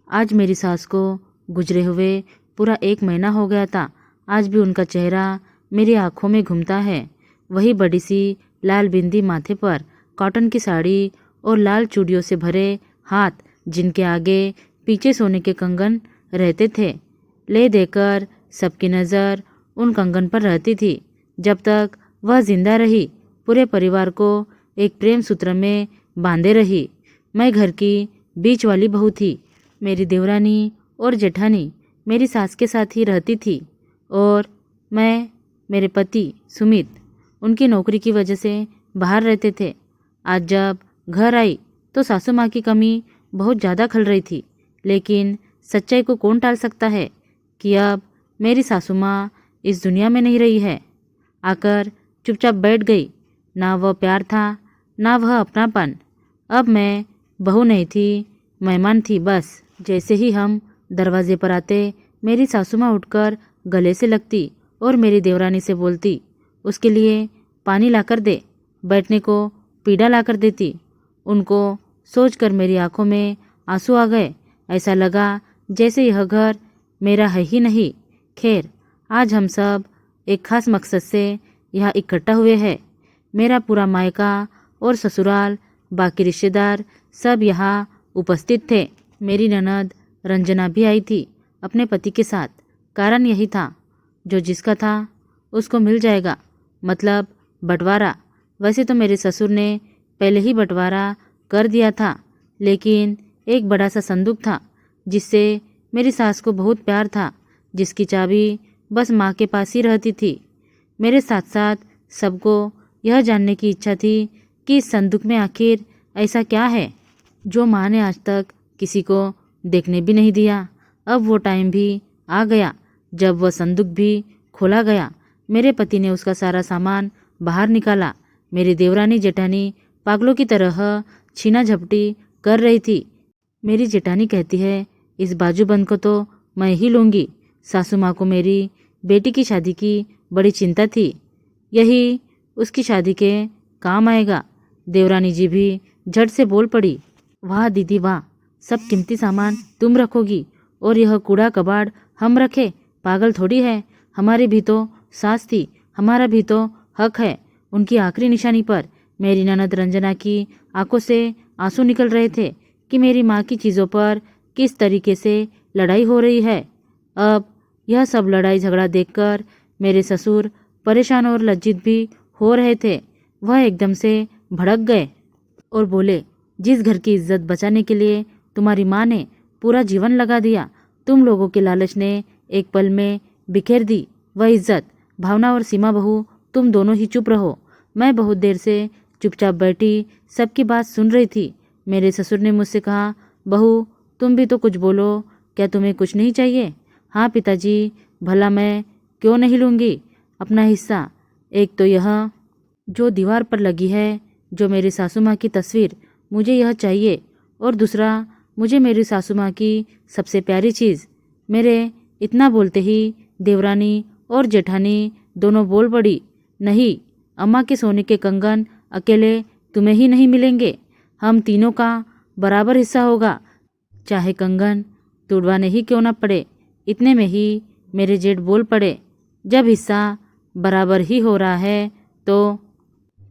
आज मेरी सास को गुजरे हुए पूरा 1 महीना हो गया था। आज भी उनका चेहरा मेरी आंखों में घूमता है। वही बड़ी सी लाल बिंदी माथे पर, कॉटन की साड़ी और लाल चूड़ियों से भरे हाथ, जिनके आगे पीछे सोने के कंगन रहते थे। ले देकर सबकी नज़र उन कंगन पर रहती थी। जब तक वह जिंदा रही, पूरे परिवार को एक प्रेम सूत्र में बांधे रही। मैं घर की बीच वाली बहू थी। मेरी देवरानी और जेठानी मेरी सास के साथ ही रहती थी और मैं, मेरे पति सुमित, उनकी नौकरी की वजह से बाहर रहते थे। आज जब घर आई तो सासू माँ की कमी बहुत ज़्यादा खल रही थी। लेकिन सच्चाई को कौन टाल सकता है कि अब मेरी सासू माँ इस दुनिया में नहीं रही है। आकर चुपचाप बैठ गई। ना वह प्यार था, ना वह अपनापन। अब मैं बहू नहीं थी, मेहमान थी बस। जैसे ही हम दरवाजे पर आते, मेरी सासू माँ उठकर गले से लगती और मेरी देवरानी से बोलती, उसके लिए पानी लाकर दे, बैठने को पीड़ा लाकर देती। उनको सोचकर मेरी आंखों में आंसू आ गए। ऐसा लगा जैसे यह घर मेरा है ही नहीं। खैर, आज हम सब एक खास मकसद से यहाँ इकट्ठा हुए हैं। मेरा पूरा मायका और ससुराल, बाकी रिश्तेदार सब यहाँ उपस्थित थे। मेरी ननद रंजना भी आई थी अपने पति के साथ। कारण यही था, जो जिसका था उसको मिल जाएगा, मतलब बंटवारा। वैसे तो मेरे ससुर ने पहले ही बंटवारा कर दिया था, लेकिन एक बड़ा सा संदूक था जिससे मेरी सास को बहुत प्यार था, जिसकी चाबी बस माँ के पास ही रहती थी। मेरे साथ साथ सबको यह जानने की इच्छा थी कि इस संदूक में आखिर ऐसा क्या है जो माँ ने आज तक किसी को देखने भी नहीं दिया। अब वो टाइम भी आ गया जब वह संदूक भी खोला गया। मेरे पति ने उसका सारा सामान बाहर निकाला। मेरी देवरानी जेठानी पागलों की तरह छीना झपटी कर रही थी। मेरी जेठानी कहती है, इस बाजूबंद को तो मैं ही लूँगी। सासू माँ को मेरी बेटी की शादी की बड़ी चिंता थी, यही उसकी शादी के काम आएगा। देवरानी जी भी झट से बोल पड़ी, वाह दीदी वाह, सब कीमती सामान तुम रखोगी और यह कूड़ा कबाड़ हम रखे? पागल थोड़ी है, हमारी भी तो सास थी, हमारा भी तो हक है उनकी आखिरी निशानी पर। मेरी ननद रंजना की आंखों से आंसू निकल रहे थे कि मेरी माँ की चीज़ों पर किस तरीके से लड़ाई हो रही है। अब यह सब लड़ाई झगड़ा देखकर मेरे ससुर परेशान और लज्जित भी हो रहे थे। वह एकदम से भड़क गए और बोले, जिस घर की इज्जत बचाने के लिए तुम्हारी माँ ने पूरा जीवन लगा दिया, तुम लोगों के लालच ने एक पल में बिखेर दी वह इज्जत। भावना और सीमा बहू, तुम दोनों ही चुप रहो। मैं बहुत देर से चुपचाप बैठी सबकी बात सुन रही थी। मेरे ससुर ने मुझसे कहा, बहू तुम भी तो कुछ बोलो, क्या तुम्हें कुछ नहीं चाहिए? हाँ पिताजी, भला मैं क्यों नहीं लूँगी अपना हिस्सा। एक तो यह जो दीवार पर लगी है, जो मेरी सासू माँ की तस्वीर, मुझे यह चाहिए। और दूसरा, मुझे मेरी सासू माँ की सबसे प्यारी चीज़। मेरे इतना बोलते ही देवरानी और जेठानी दोनों बोल पड़ी, नहीं, अम्मा के सोने के कंगन अकेले तुम्हें ही नहीं मिलेंगे, हम तीनों का बराबर हिस्सा होगा, चाहे कंगन तुड़वाने ही क्यों ना पड़े। इतने में ही मेरे जेठ बोल पड़े, जब हिस्सा बराबर ही हो रहा है तो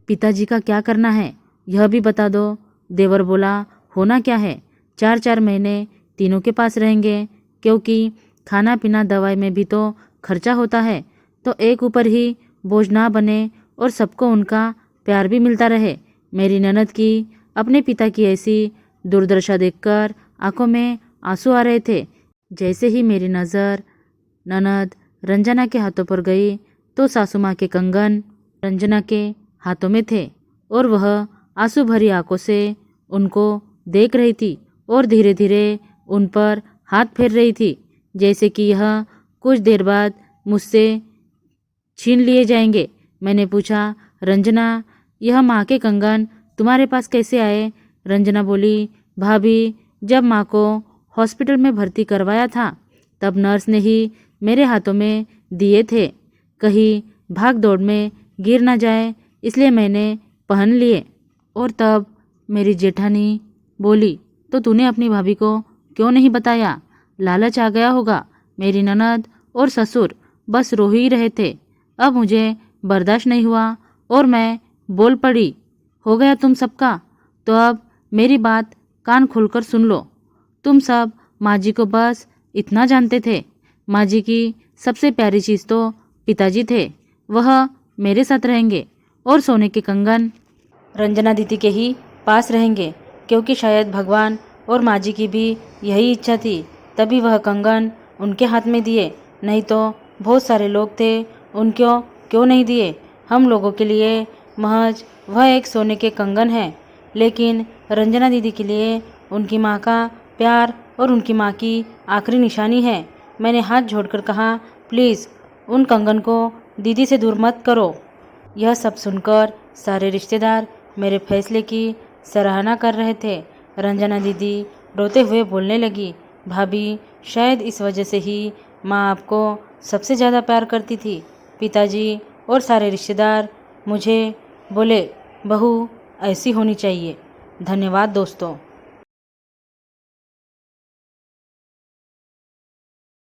पिताजी का क्या करना है, यह भी बता दो। देवर बोला, होना क्या है, 4-4 महीने तीनों के पास रहेंगे, क्योंकि खाना पीना दवाई में भी तो खर्चा होता है, तो एक ऊपर ही बोझ ना बने और सबको उनका प्यार भी मिलता रहे। मेरी ननद की अपने पिता की ऐसी दुर्दशा देखकर आंखों में आंसू आ रहे थे। जैसे ही मेरी नज़र ननद रंजना के हाथों पर गई तो सासू माँ के कंगन रंजना के हाथों में थे और वह आंसू भरी आंखों से उनको देख रही थी और धीरे धीरे उन पर हाथ फेर रही थी, जैसे कि यह कुछ देर बाद मुझसे छीन लिए जाएंगे। मैंने पूछा, रंजना, यह माँ के कंगन तुम्हारे पास कैसे आए? रंजना बोली, भाभी, जब माँ को हॉस्पिटल में भर्ती करवाया था तब नर्स ने ही मेरे हाथों में दिए थे, कहीं भाग दौड़ में गिर ना जाए इसलिए मैंने पहन लिए। और तब मेरी जेठानी बोली, तो तूने अपनी भाभी को क्यों नहीं बताया? लालच आ गया होगा। मेरी ननद और ससुर बस रो ही रहे थे। अब मुझे बर्दाश्त नहीं हुआ और मैं बोल पड़ी, हो गया तुम सबका? तो अब मेरी बात कान खोलकर सुन लो। तुम सब माँ जी को बस इतना जानते थे। माँ जी की सबसे प्यारी चीज़ तो पिताजी थे। वह मेरे साथ रहेंगे और सोने के कंगन रंजना दीदी के ही पास रहेंगे, क्योंकि शायद भगवान और माँ जी की भी यही इच्छा थी, तभी वह कंगन उनके हाथ में दिए। नहीं तो बहुत सारे लोग थे, उनको क्यों नहीं दिए? हम लोगों के लिए महज वह एक सोने के कंगन है, लेकिन रंजना दीदी के लिए उनकी माँ का प्यार और उनकी माँ की आखिरी निशानी है। मैंने हाथ जोड़कर कहा, प्लीज़ उन कंगन को दीदी से दूर मत करो। यह सब सुनकर सारे रिश्तेदार मेरे फैसले की सराहना कर रहे थे। रंजना दीदी रोते हुए बोलने लगी, भाभी, शायद इस वजह से ही माँ आपको सबसे ज़्यादा प्यार करती थी। पिताजी और सारे रिश्तेदार मुझे बोले, बहू ऐसी होनी चाहिए। धन्यवाद दोस्तों।